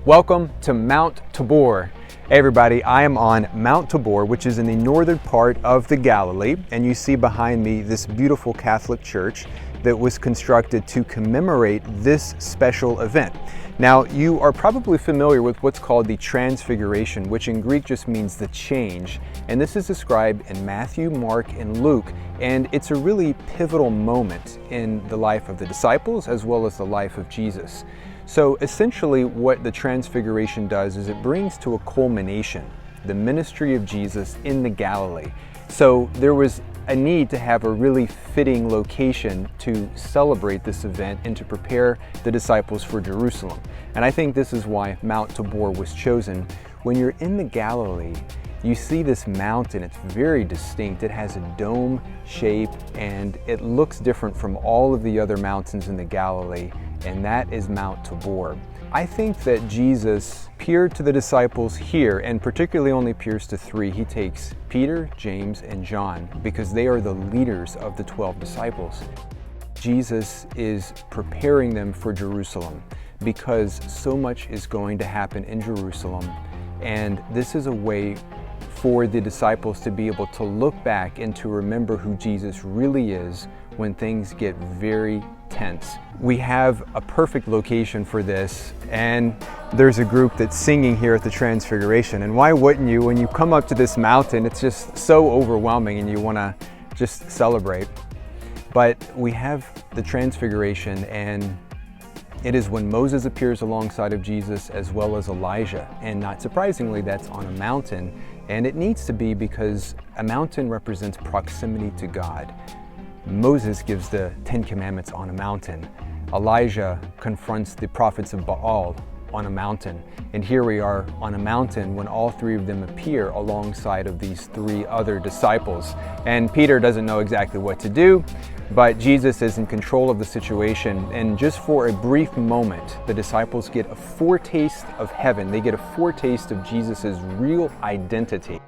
Welcome to Mount Tabor. Hey everybody, I am on Mount Tabor, which is in the northern part of the Galilee, and you see behind me this beautiful Catholic church that was constructed to commemorate this special event. Now, you are probably familiar with what's called the Transfiguration, which in Greek just means the change, and this is described in Matthew, Mark, and Luke, and it's a really pivotal moment in the life of the disciples as well as the life of Jesus. So essentially what the Transfiguration does is it brings to a culmination the ministry of Jesus in the Galilee. So there was a need to have a really fitting location to celebrate this event and to prepare the disciples for Jerusalem. And I think this is why Mount Tabor was chosen. When you're in the Galilee, you see this mountain. It's very distinct. It has a dome shape and it looks different from all of the other mountains in the Galilee, and that is Mount Tabor. I think that Jesus appeared to the disciples here, and particularly only appears to three. He takes Peter, James, and John because they are the leaders of the 12 disciples. Jesus is preparing them for Jerusalem because so much is going to happen in Jerusalem, and this is a way for the disciples to be able to look back and to remember who Jesus really is when things get very tense. We have a perfect location for this, and there's a group that's singing here at the Transfiguration. And why wouldn't you? When you come up to this mountain, it's just so overwhelming and you want to just celebrate. But we have the Transfiguration, and it is when Moses appears alongside of Jesus as well as Elijah. And not surprisingly, that's on a mountain. And it needs to be because a mountain represents proximity to God. Moses gives the 10 Commandments on a mountain. Elijah confronts the prophets of Baal on a mountain. And here we are on a mountain when all three of them appear alongside of these three other disciples. And Peter doesn't know exactly what to do, but Jesus is in control of the situation. And just for a brief moment, the disciples get a foretaste of heaven. They get a foretaste of Jesus's real identity.